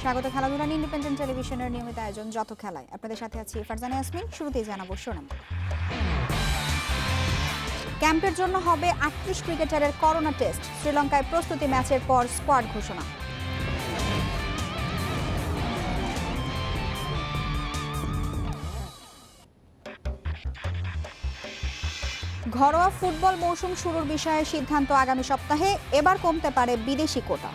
স্বাগত খেলাধুলা ইন্ডিপেন্ডেন্ট টেলিভিশনের নিয়মিত আয়োজন যত খেলায় আপনাদের সাথে আছি ফারজানা ইয়াসমিন। শুরুতেই জানাবো শিরোনাম। ক্যাম্পের জন্য হবে ৩৮ ক্রিকেটারের করোনা টেস্ট। শ্রীলঙ্কায় প্রস্তুতি ম্যাচের পর স্কোয়াড ঘোষণা। ঘরোয়া ফুটবল মৌসুম শুরুর বিষয়ে সিদ্ধান্ত আগামী সপ্তাহে। এবার কমতে পারে বিদেশি কোটা।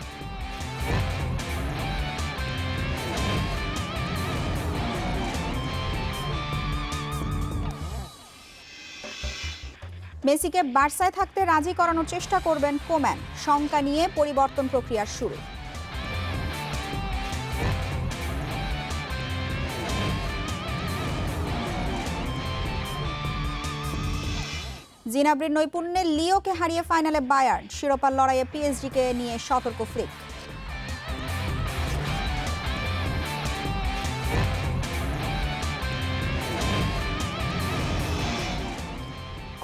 মেসিকে বার্সায় থাকতে রাজি করানোর চেষ্টা করবেন কোম্যান। শঙ্কা নিয়ে পরিবর্তন প্রক্রিয়ার শুরু। জিনাব্রির নৈপুণ্যে লিওকে হারিয়ে ফাইনালে বায়ার্ন। শিরোপার লড়াইয়ে পিএসজিকে নিয়ে সতর্ক ফ্লিক।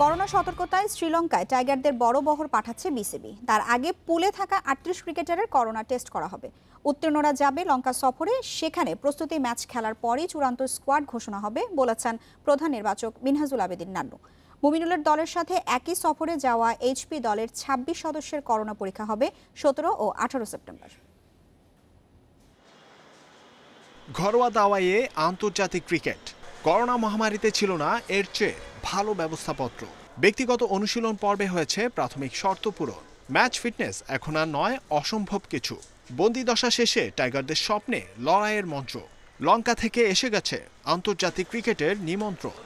করোনা সতর্কতায় শ্রীলঙ্কায় টাইগারদের বড় বহর পাঠাচ্ছে বিসিবি। তার আগে পুলে থাকা ৩৮ ক্রিকেটারের করোনা টেস্ট করা হবে। উত্তীর্ণরা যাবে লঙ্কা সফরে। সেখানে প্রস্তুতি ম্যাচ খেলার পরই চূড়ান্ত স্কোয়াড ঘোষণা হবে বলেছেন প্রধান নির্বাচক মিনহাজুল আবেদিন নান্নু। মুমিনুলের দলের সাথে একই সফরে যাওয়া এইচপি দলের ২৬ সদস্যের করোনা পরীক্ষা হবে ১৭ ও ১৮ সেপ্টেম্বর। ঘরোয়া দাওয়াইয়ে আন্তর্জাতিক ক্রিকেট। করোনা মহামারীতে ছিল না এর চেয়ে ভালো ব্যবস্থাপত্র। ব্যক্তিগত অনুশীলন পর্বে হয়েছে প্রাথমিক শর্ত পূরণ। ম্যাচ ফিটনেস এখন আর নয় অসম্ভব কিছু। বন্দিদশা শেষে টাইগারদের স্বপ্নে লড়াইয়ের মঞ্চ। লঙ্কা থেকে এসে গেছে আন্তর্জাতিক ক্রিকেটের নিমন্ত্রণ।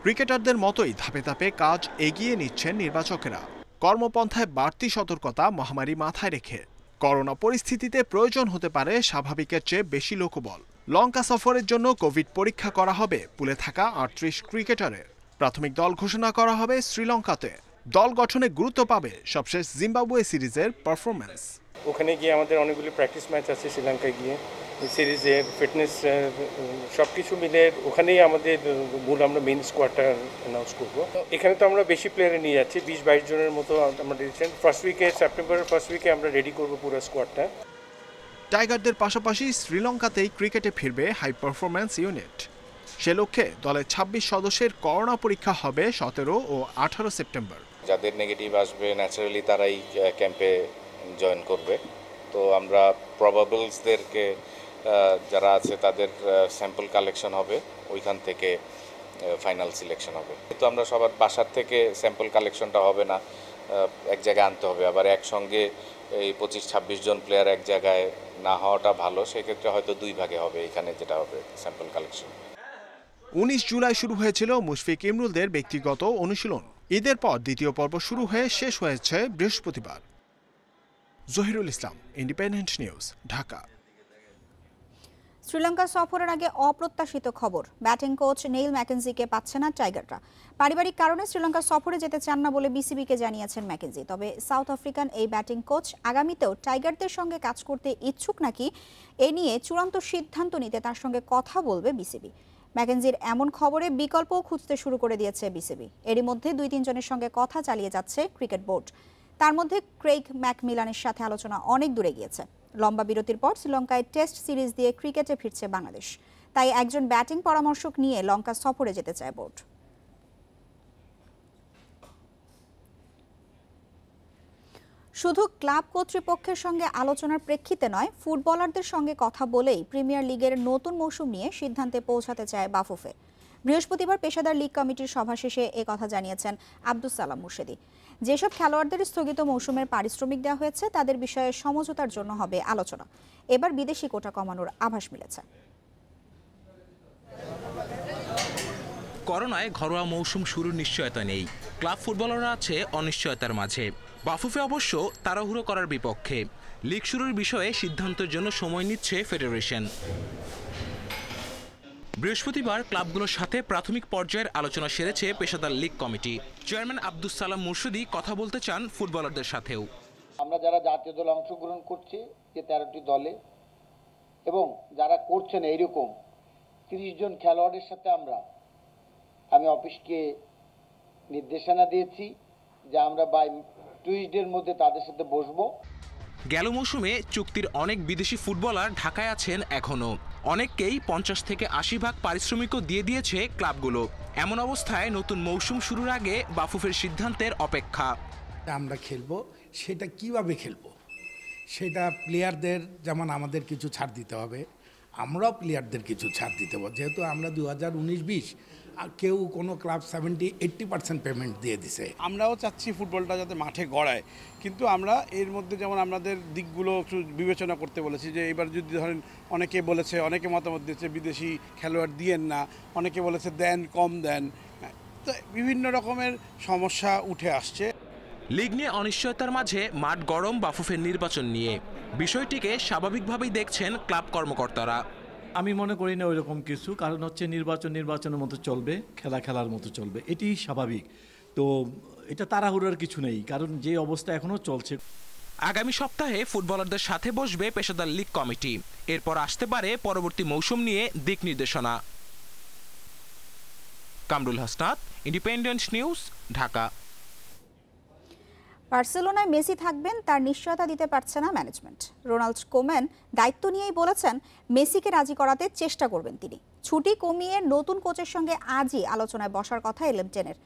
ক্রিকেটারদের মতোই ধাপে ধাপে কাজ এগিয়ে নিচ্ছেন নির্বাচকেরা। কর্মপন্থায় বাড়তি সতর্কতা মহামারী মাথায় রেখে। করোনা পরিস্থিতিতে প্রয়োজন হতে পারে স্বাভাবিকের চেয়ে বেশি লোকবল। লঙ্কা সফরের জন্য কোভিড পরীক্ষা করা হবে পুলে থাকা ৩৮ ক্রিকেটারের। প্রাথমিক দল ঘোষণা করা হবে শ্রীলঙ্কাতে। দল গঠনে গুরুত্ব পাবে সবশেষ জিম্বাবুয়ে সিরিজের পারফরম্যান্স। ওখানে গিয়ে আমাদের অনেকগুলি প্র্যাকটিস ম্যাচ আছে শ্রীলঙ্কায় গিয়ে সিরিজের ফিটনেস সব কিছু মিলে ওখানেই আমাদের মূল আমরা মেইন স্কোয়াডটা অ্যানাউন্স করবো। এখানে তো আমরা বেশি প্লেয়ারে নিয়ে যাচ্ছি, ২০-২২ জনের মতো আমরা ডিসিশন সেপ্টেম্বরের ফার্স্ট উইকে আমরা রেডি করবো পুরো স্কোয়াডটা। টাইগারদের পাশাপাশি শ্রীলঙ্কাতেই ক্রিকেটে ফিরবে হাই পারফরম্যান্স ইউনিট। সে লক্ষ্যে দলের ২৬ সদস্যের করোনা পরীক্ষা হবে ১৭ ও ১৮ সেপ্টেম্বর। যাদের নেগেটিভ আসবে ন্যাচারালি তারাই ক্যাম্পে জয়েন করবে। তো আমরা প্রবাবলসদেরকে যারা আছে তাদের স্যাম্পল কালেকশন হবে, ওইখান থেকে ফাইনাল সিলেকশন হবে। কিন্তু আমরা সবার বাসার থেকে স্যাম্পল কালেকশনটা হবে না, এক জায়গায় আনতে হবে। আবার একসঙ্গে এই ২৫-২৬ জন প্লেয়ার এক জায়গায় না হওয়াটা ভালো, সেক্ষেত্রে হয়তো ২ ভাগে হবে এখানে যেটা হবে স্যাম্পল কালেকশন। ১৯ জুলাই শুরু হয়েছিল মুশফিক ইমরুলদের ব্যক্তিগত অনুশীলন। ঈদের পর দ্বিতীয় পর্ব শুরু হয়ে শেষ হয়েছে বৃহস্পতিবার। জহিরুল ইসলাম, ইন্ডিপেন্ডেন্ট নিউজ, ঢাকা। শ্রীলঙ্কা সফরের আগে অপ্রত্যাশিত খবর। ব্যাটিং কোচ নেইল ম্যাকেনজিকে পাচ্ছে না টাইগাররা। পারিবারিক কারণে শ্রীলঙ্কা সফরে যেতে চান না বলে বিসিবিকে জানিয়েছেন ম্যাকেনজি। তবে সাউথ আফ্রিকান এই ব্যাটিং কোচ আগামীতেও টাইগারদের সঙ্গে কাজ করতে ইচ্ছুক নাকি এ নিয়ে চূড়ান্ত সিদ্ধান্ত নিতে তার সঙ্গে কথা বলবে বিসিবি। ম্যাকেনজির এমন খবরে বিকল্পও খুঁজতে শুরু করে দিয়েছে বিসিবি। এরই মধ্যে ২-৩ জনের সঙ্গে কথা চালিয়ে যাচ্ছে ক্রিকেট বোর্ড। তার মধ্যে ক্রেইগ ম্যাকমিলানের সাথে আলোচনা অনেক দূরে গিয়েছে। লম্বা বিরতির পর শ্রীলঙ্কায় টেস্ট সিরিজ দিয়ে ক্রিকেটে ফিরছে বাংলাদেশ। তাই একজন ব্যাটিং পরামর্শক নিয়ে লঙ্কা সফরে যেতে চায় বোর্ড। শুধু ক্লাব কর্তৃপক্ষের সঙ্গে আলোচনার প্রেক্ষিতে নয়, ফুটবলারদের সঙ্গে কথা বলেই প্রিমিয়ার লিগের নতুন মৌসুম নিয়ে সিদ্ধান্তে পৌঁছাতে চায় বাফুফে। বৃহস্পতিবার পেশাদার লীগ কমিটির সভা শেষে এ কথা জানিয়েছেন আব্দুস সালাম মুর্শেদী। যেসব খেলোয়াড়দের স্থগিত মৌসুমের পারিশ্রমিক দেওয়া হয়েছে তাদের বিষয়ে সমঝোতার জন্য হবে আলোচনা। এবার বিদেশি কোটা কমানোর আভাস মিলেছে। করোনায় ঘরোয়া মৌসুম শুরুর নিশ্চয়তা নেই। ক্লাব ফুটবলাররা আছে অনিশ্চয়তার মাঝে। বাফুফে অবশ্য তাড়াহুড়ো করার বিপক্ষে। লিগ শুরুর বিষয়ে সিদ্ধান্তের জন্য সময় নিচ্ছে ফেডারেশন। বৃহস্পতিবার ক্লাবগুলোর সাথে প্রাথমিক পর্যায়ের আলোচনা সেরেছে পেশাদার লীগ কমিটি। চেয়ারম্যান আব্দুস সালাম মুর্শেদী কথা বলতে চান ফুটবলারদের সাথেও। আমরা যারা জাতীয় দলে অংশগ্রহণ করছি যে 13টি দলে এবং যারা করছেন এইরকম 30 জন খেলোয়াড়ের সাথে আমি অফিসকে নির্দেশনা দিয়েছি যে আমরা বাই টুইসডের মধ্যে তাদের সাথে বসবো। গেল মৌসুমে চুক্তির অনেক বিদেশি ফুটবলার ঢাকায় আছেন এখনও। অনেককেই 50 থেকে 80 ভাগ পারিশ্রমিকও দিয়ে দিয়েছে ক্লাবগুলো। এমন অবস্থায় নতুন মৌসুম শুরুর আগে বাফুফের সিদ্ধান্তের অপেক্ষা। আমরা খেলবো, সেটা কিভাবে খেলবো সেটা প্লেয়ারদের যেমন আমাদের কিছু ছাড় দিতে হবে, আমরাও প্লেয়ারদের কিছু ছাড় দিতে হবে। যেহেতু আমরা 2019-20 কেউ কোনো ক্লাব 70-80% পেমেন্ট দিয়ে দিছে। আমরাও চাচ্ছি ফুটবলটা যাতে মাঠে গড়ায়, কিন্তু আমরা এর মধ্যে যেমন আমাদের দিকগুলো একটু বিবেচনা করতে বলেছি যে এবার যদি ধরেন অনেকে বলেছে, অনেকে মতামত দিয়েছে বিদেশি খেলোয়াড় দিয়েন না, অনেকে বলেছে দেন, কম দেন, তো বিভিন্ন রকমের সমস্যা উঠে আসছে। লিগ নিয়ে অনিশ্চয়তার মাঝে মাঠ গরম বাফুফের নির্বাচন নিয়ে। বিষয়টিকে স্বাভাবিকভাবেই দেখছেন ক্লাব কর্মকর্তারা। আমি মনে করি না ওইরকম কিছু, কারণ হচ্ছে নির্বাচনের মতো চলবে, খেলার মতো চলবে, এটি স্বাভাবিক। তো এটা তাড়াহুড়োর কিছু নেই, কারণ যে অবস্থা এখনো চলছে। আগামী সপ্তাহে ফুটবলারদের সাথে বসবে পেশাদার লীগ কমিটি। এরপর আসতে পারে পরবর্তী মৌসুম নিয়ে দিক নির্দেশনা। Kamrul Hasnat, independent news, Dhaka. বার্সেলোনায় মেসি থাকবেন তার নিশ্চয়তা দিতে পারছে না ম্যানেজমেন্ট। রোনাল্ড কোমেন দায়িত্ব নিয়েই বলেছেন মেসিকে রাজি করাতে চেষ্টা করবেন তিনি। ছুটি কমিয়ে নতুন কোচের সঙ্গে আজই আলোচনায় বসার কথা এলেমটেনের।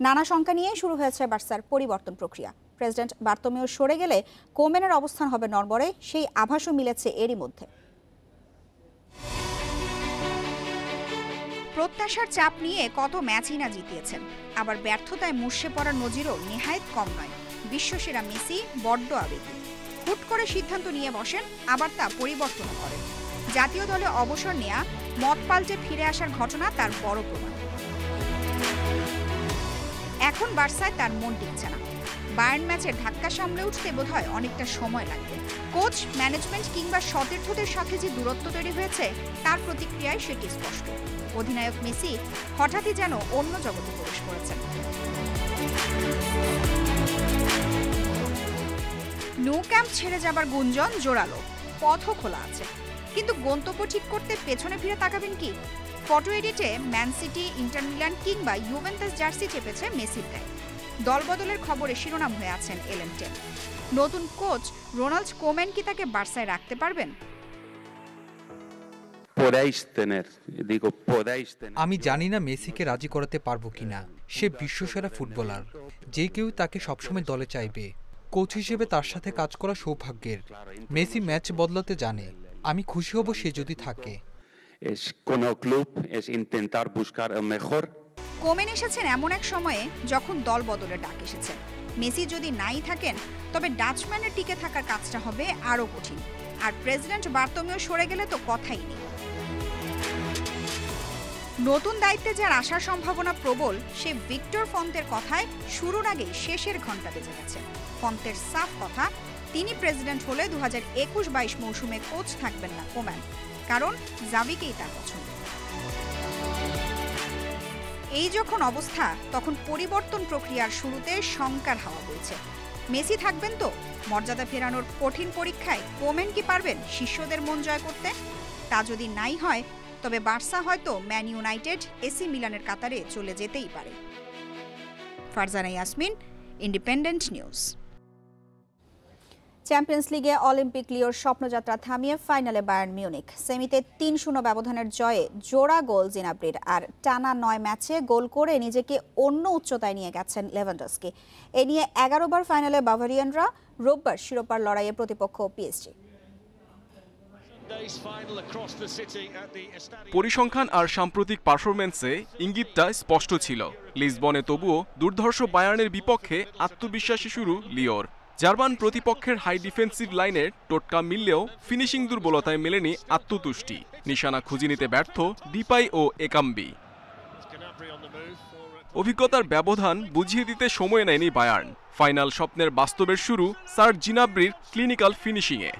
নানা শঙ্কা নিয়ে শুরু হয়েছে বার্সার পরিবর্তন প্রক্রিয়া। প্রেসিডেন্ট বার্তোমেও সরে গেলে কোমেনের অবস্থান হবে নড়বড়ে, সেই আভাসও মিলেছে এরই মধ্যে। প্রত্যাশার চাপ নিয়ে কত ম্যাচই না জিতিয়েছেন, আবার ব্যর্থতায় মুষড়ে পড়ার নজিরও নেহায়েত কম নয়। বিশ্বসেরা মেসি বড্ড আবেগী, হুট করে সিদ্ধান্ত নিয়ে বসেন, আবার তা পরিবর্তন করেন। জাতীয় দলে অবসর নেয়া, মত পাল্টে ফিরে আসার ঘটনা তার বড় প্রমাণ। এখন বার্সায় তার মন টিকছে না। বায়ার্ন ম্যাচের ধাক্কা সামলে উঠতে বোধহয় অনেকটা সময় লাগবে। কোচ, ম্যানেজমেন্ট কিংবা সতীর্থদের সাথে যে দূরত্ব তৈরি হয়েছে তার প্রতিক্রিয়ায় সেটি স্পষ্ট। অধিনায়ক মেসি হঠাৎই যেন অন্য জগতে প্রবেশ করেছেন। নো ক্যাম্প ছেড়ে যাবার গুঞ্জন জোরালো, পথও খোলা আছে, কিন্তু গন্তব্য ঠিক করতে পেছনে ফিরে তাকাবেন কি? ফটো এডিটে ম্যান সিটি, ইন্টার মিলান কিংবা ইউভেন্টাস জার্সি চেপেছে মেসির গায়ে। দলবদলের খবরে শিরোনাম হয়ে আছেন এলেমটেন। নতুন কোচ রোনাল্ড কোমেন কি তাকে বার্সায় রাখতে পারবেন? আমি জানি না মেসিকে রাজি করাতে পারবো কিনা। সে বিশ্বসেরা ফুটবলার, যে কেউ তাকে সবসময় দলে চাইবে। কোচ হিসেবে তার সাথে কাজ করা সৌভাগ্যের। মেসি ম্যাচ বদলাতে জানে, আমি খুশি হব সে যদি থাকে। কোমেন এসেছেন এমন এক সময়ে যখন দল বদলের ডাক এসেছে। মেসি যদি নাই থাকেন তবে ডাচম্যানের টিকে থাকার কাজটা হবে আরও কঠিন। আর প্রেসিডেন্ট বার্তোমেও সরে গেলে তো কথাই নেই। নতুন দায়িত্বে যার আসার সম্ভাবনা প্রবল, সে ভিক্টর ফন্তের কথায় শুরুর আগেই শেষের ঘন্টা বেজে গেছে। ফন্তের সাফ কথা, তিনি প্রেসিডেন্ট হলে 2021-22 মৌসুমে কোচ থাকবেন না কোম্যান, কারণ জাভিকেই তার পছন্দ। এই যখন অবস্থা, তখন পরিবর্তন প্রক্রিয়ার শুরুতে শঙ্কার হাওয়া বইছে। মেসি থাকবেন তো? মর্যাদা ফেরানোর কঠিন পরীক্ষায় কোমেন কি পারবেন শিষ্যদের মন জয় করতে? তা যদি নাই হয় তবে বার্সা হয়তো ম্যান ইউনাইটেড, এসি মিলানের কাতারে চলে যেতেই পারে। Farzana Yasmin, independent news. Champions লিগে অলিম্পিক লিওর স্বপ্নযাত্রা থামিয়ে ফাইনালে বায়ার্ন মিউনিখ। সেমিতে 3-0 ব্যবধানের জয়ে জোড়া গোল জিনাব্রির, আর টানা 9 ম্যাচে গোল করে নিজেকে অন্য উচ্চতায় নিয়ে গেছেন লেভানডস্কি। এ নিয়ে 11 বার ফাইনালে বাভারিয়ানরা, রোববার শিরোপার লড়াইয়ে প্রতিপক্ষ পিএসজি। পরিসংখ্যান আর সাম্প্রতিক পারফরম্যান্সে ইঙ্গিতটা স্পষ্ট ছিল। লিসবনে তবুও দুর্ধর্ষ বায়ার্নের বিপক্ষে আত্মবিশ্বাসী শুরু লিওর। জার্মান প্রতিপক্ষের হাই ডিফেন্সিভ লাইনের টোটকা মিললেও ফিনিশিং দুর্বলতায় মেলেনি আত্মতুষ্টি। নিশানা খুঁজে নিতে ব্যর্থ ডিপাই ও একাম্বি। অভিজ্ঞতার ব্যবধান বুঝিয়ে দিতে সময় নেয়নি বায়ার্ন। ফাইনাল স্বপ্নের বাস্তবের শুরু সার্জ জিনাব্রির ক্লিনিক্যাল ফিনিশিংয়ে।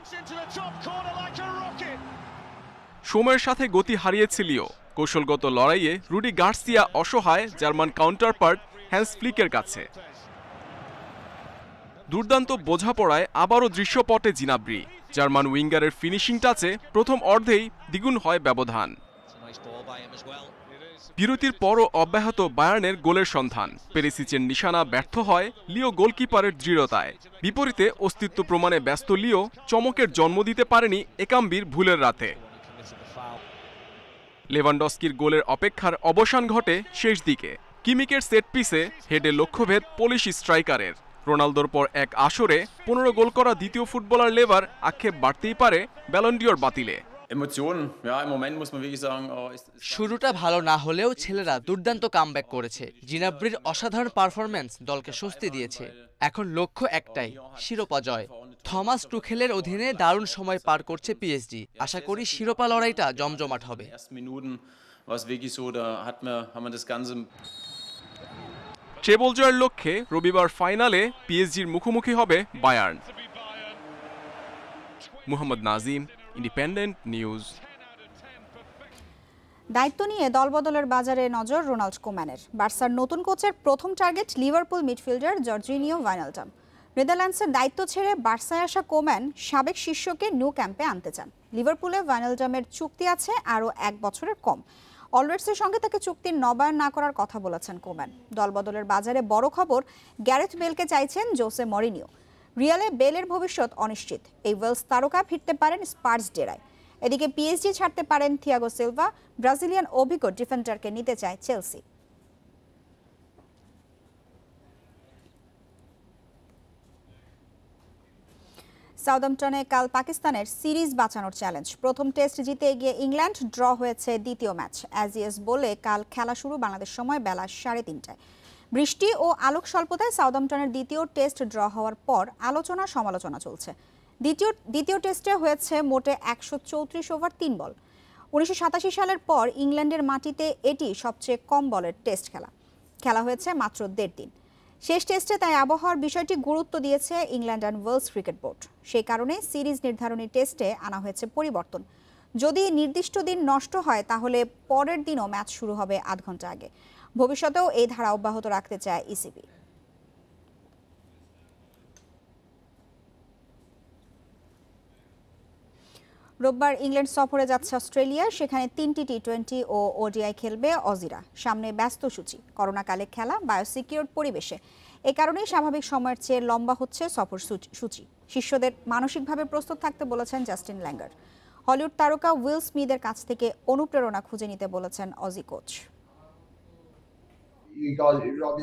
সময়ের সাথে গতি হারিয়েছে লিও। কৌশলগত লড়াইয়ে রুডি গার্সিয়া অসহায় জার্মান কাউন্টারপার্ট হ্যান্স ফ্লিকের কাছে। দুর্দান্ত বোঝাপড়ায় আবারও দৃশ্যপটে জিনাব্রি। জার্মান উইঙ্গারের ফিনিশিং টাচে প্রথম অর্ধেই দ্বিগুণ হয় ব্যবধান। বিরতির পরও অব্যাহত বায়ার্নের গোলের সন্ধান। পেরিসিচের নিশানা ব্যর্থ হয় লিও গোলকিপারের দৃঢ়তায়। বিপরীতে অস্তিত্ব প্রমাণে ব্যস্ত লিও চমকের জন্ম দিতে পারেনি একাম্বির ভুলের রাতে। লেভানডস্কির গোলের অপেক্ষার অবসান ঘটে শেষ দিকে। কিমিকের সেট পিসে হেডে লক্ষ্যভেদ পোলিশ স্ট্রাইকারের। রোনালদোর পর এক আসরে 15 গোল করা দ্বিতীয় ফুটবলার লেভার আক্ষেপ বাড়তেই পারে ব্যালন ডিওর বাতিলে। শুরুটা ভালো না হলেও ছেলেরা দুর্দান্ত কামব্যাক করেছে। জিনাব্রির অসাধারণ পারফরম্যান্স দলকে স্বস্তি দিয়েছে। এখন লক্ষ্য একটাই, শিরোপা জয়। থমাস টুখেলের অধীনে দারুণ সময় পার করছে পিএসজি। আশা করি শিরোপা লড়াইটা জমজমাট হবে। ট্রেবল জয়ের লক্ষ্যে রবিবার ফাইনালে পিএসজির মুখোমুখি হবে Bayern. Mohammad Nazim, independent news. দায়িত্ব নিয়ে দলবদলের বাজারে নজর রোনাল্ড কোম্যানের। বার্সার নতুন কোচের প্রথম টার্গেট লিভারপুল মিডফিল্ডার জর্জিনিও ভাইনালডাম। নেদারল্যান্ডসের দায়িত্ব ছেড়ে বার্সায় আসা কোম্যান সাবেক শিষ্যকে নিউ ক্যাম্পে আনতে চান। লিভারপুলে ভাইনালডামের চুক্তি আছে আরও 1 বছরের কম। অলরেডসের সঙ্গে তাকে চুক্তির নবায়ন না করার কথা বলেছেন কোম্যান। দলবদলের বাজারে বড় খবর, গ্যারেথ বেলকে চাইছেন জোসে মরিনিও। রিয়ালে বেলের ভবিষ্যৎ অনিশ্চিত। এই ওয়েলস তারকা ফিরতে পারেন স্পার্স ডেরায়। এদিকে পিএসজি ছাড়তে পারেন থিয়াগো সিলভা। ব্রাজিলিয়ান অভিজ্ঞ ডিফেন্ডারকে নিতে চায় চেলসি। সাউদাম্পটনে কাল পাকিস্তানের সিরিজ বাঁচানোর চ্যালেঞ্জ। প্রথম টেস্ট জিতে এগিয়ে ইংল্যান্ড, ড্র হয়েছে দ্বিতীয় ম্যাচ। অ্যাজিএস বলে কাল খেলা শুরু বাংলাদেশ সময় বেলা 3:30টায়। বৃষ্টি ও আলোক স্বল্পতায় সাউদাম্পটনের দ্বিতীয় টেস্ট ড্র হওয়ার পর আলোচনা সমালোচনা চলছে। দ্বিতীয় টেস্টে হয়েছে মোটে 134 ওভার 3 বল। 1987 সালের পর ইংল্যান্ডের মাটিতে এটি সবচেয়ে কম বলের টেস্ট খেলা হয়েছে মাত্র 1.5 দিন। শেষ টেস্টে তাই আবহাওয়ার বিষয়টি গুরুত্ব দিয়েছে England and Wales cricket board. সেই কারণে সিরিজ নির্ধারণী টেস্টে আনা হয়েছে পরিবর্তন। যদি নির্দিষ্ট দিন নষ্ট হয় তাহলে পরের দিনও ম্যাচ শুরু হবে আধ ঘন্টা আগে। ভবিষ্যতেও এই ধারা অব্যাহত রাখতে চায় ইসিবি। রোববার ইংল্যান্ড সফরে যাচ্ছে অস্ট্রেলিয়া। সেখানে 3টি টি20 ও ওডিআই খেলবে অজিরা। সামনে ব্যস্ত সূচি, করোনাকালে খেলা, বায়োসিকিউরড পরিবেশে। এ কারণেই স্বাভাবিক সময়ের চেয়ে লম্বা হচ্ছে সফর সূচি। শিষ্যদের মানসিকভাবে প্রস্তুত থাকতে বলেছেন জাস্টিন ল্যাঙ্গার। হলিউড তারকা উইল স্মিথের কাছ থেকে অনুপ্রেরণা খুঁজে নিতে বলেছেন অজি কোচ।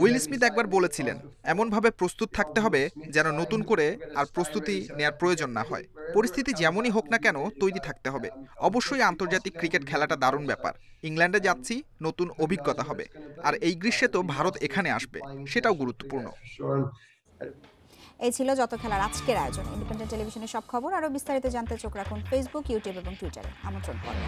উইল স্মিথ একবার বলেছিলেন, এমনভাবে প্রস্তুত থাকতে হবে যেন নতুন করে আর প্রস্তুতি নেওয়ার প্রয়োজন না হয়। পরিস্থিতি যেমনই হোক না কেন তৈরি থাকতে হবে। অবশ্যই আন্তর্জাতিক ক্রিকেট খেলাটা দারুণ ব্যাপার। ইংল্যান্ডে যাচ্ছি, নতুন অভিজ্ঞতা হবে। আর এই গ্রীষ্মে তো ভারত এখানে আসবে, সেটাও গুরুত্বপূর্ণ। এই ছিল যত খেলার আজকের আয়োজন। ইন্ডিপেন্ডেন্ট টেলিভিশনের সব খবর আরও বিস্তারিত জানতে চোখ রাখুন ফেসবুক, ইউটিউব এবং টুইটারে। আমন্ত্রণ করে।